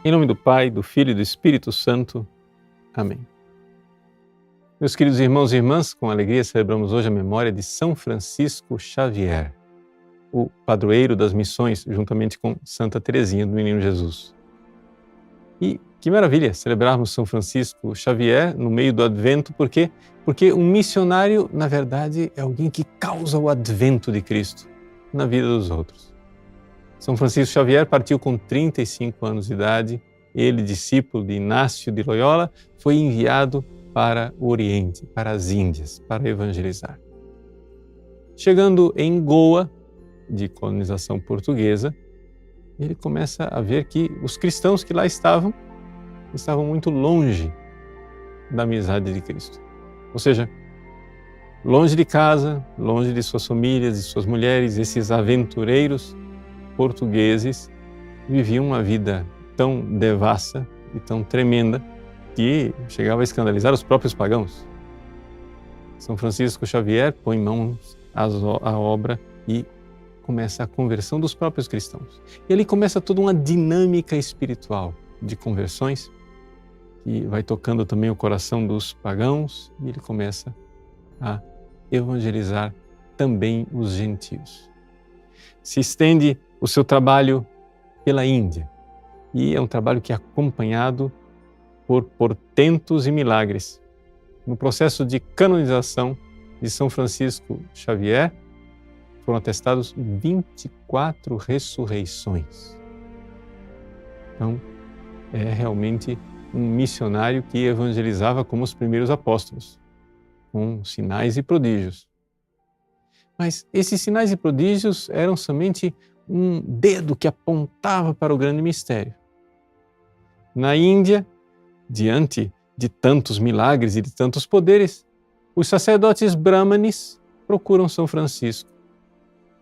Em nome do Pai, do Filho e do Espírito Santo. Amém. Meus queridos irmãos e irmãs, com alegria celebramos hoje a memória de São Francisco Xavier, o padroeiro das missões, juntamente com Santa Teresinha do Menino Jesus. E que maravilha celebrarmos São Francisco Xavier no meio do Advento, porque um missionário, na verdade, é alguém que causa o advento de Cristo na vida dos outros. São Francisco Xavier partiu com 35 anos de idade. Ele, discípulo de Inácio de Loyola, foi enviado para o Oriente, para as Índias, para evangelizar. Chegando em Goa, de colonização portuguesa, ele começa a ver que os cristãos que lá estavam muito longe da amizade de Cristo. Ou seja, longe de casa, longe de suas famílias, de suas mulheres, esses aventureiros portugueses viviam uma vida tão devassa e tão tremenda que chegava a escandalizar os próprios pagãos. São Francisco Xavier põe mãos à obra e começa a conversão dos próprios cristãos. E ali começa toda uma dinâmica espiritual de conversões que vai tocando também o coração dos pagãos e ele começa a evangelizar também os gentios. Se estende o seu trabalho pela Índia e é um trabalho que é acompanhado por portentos e milagres. No processo de canonização de São Francisco Xavier, foram atestados 24 ressurreições. Então, é realmente um missionário que evangelizava como os primeiros apóstolos, com sinais e prodígios. Mas esses sinais e prodígios eram somente um dedo que apontava para o grande mistério. Na Índia, diante de tantos milagres e de tantos poderes, os sacerdotes brahmanes procuram São Francisco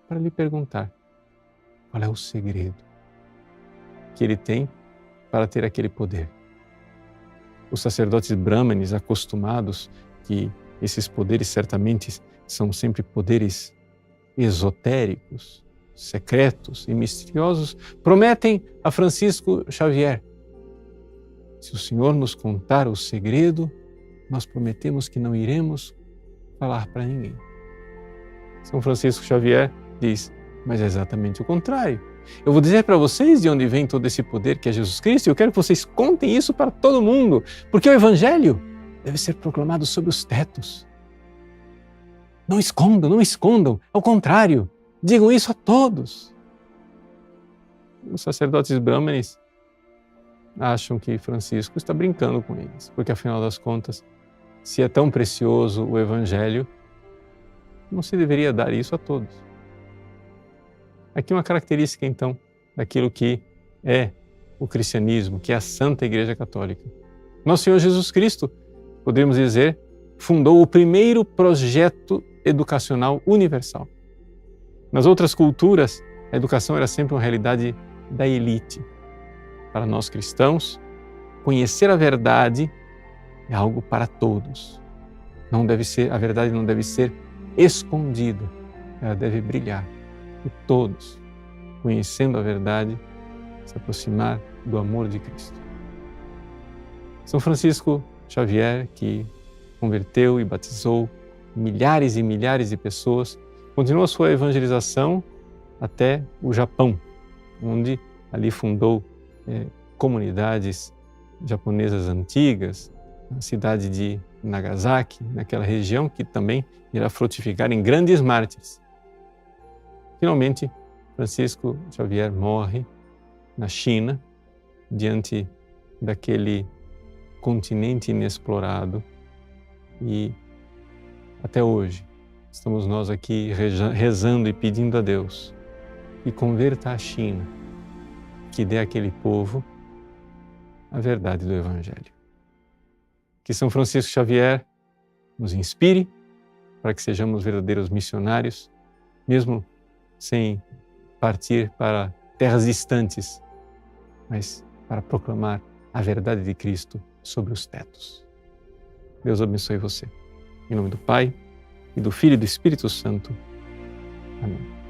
para lhe perguntar qual é o segredo que ele tem para ter aquele poder. Os sacerdotes brahmanes, acostumados que esses poderes certamente são sempre poderes esotéricos, secretos e misteriosos, prometem a Francisco Xavier: se o Senhor nos contar o segredo, nós prometemos que não iremos falar para ninguém. São Francisco Xavier diz: mas é exatamente o contrário. Eu vou dizer para vocês de onde vem todo esse poder que é Jesus Cristo e eu quero que vocês contem isso para todo mundo, porque o Evangelho deve ser proclamado sobre os tetos. Não escondam, não escondam, ao contrário, digam isso a todos. Os sacerdotes brahmanes acham que Francisco está brincando com eles, porque afinal das contas, se é tão precioso o Evangelho, não se deveria dar isso a todos. Aqui uma característica, então, daquilo que é o cristianismo, que é a Santa Igreja Católica. Nosso Senhor Jesus Cristo, podemos dizer, fundou o primeiro projeto educacional universal. Nas outras culturas, a educação era sempre uma realidade da elite. Para nós cristãos, conhecer a verdade é algo para todos. A verdade não deve ser escondida, ela deve brilhar. E todos, conhecendo a verdade, se aproximar do amor de Cristo. São Francisco Xavier, que converteu e batizou milhares e milhares de pessoas, continuou a sua evangelização até o Japão, onde ali fundou comunidades japonesas antigas, na cidade de Nagasaki, naquela região que também irá frutificar em grandes mártires. Finalmente, Francisco Xavier morre na China, diante daquele continente inexplorado e até hoje estamos nós aqui rezando e pedindo a Deus que converta a China, que dê àquele povo a verdade do Evangelho. Que São Francisco Xavier nos inspire para que sejamos verdadeiros missionários, mesmo sem partir para terras distantes, mas para proclamar a verdade de Cristo sobre os tetos. Deus abençoe você. Em nome do Pai, e do Filho e do Espírito Santo. Amém.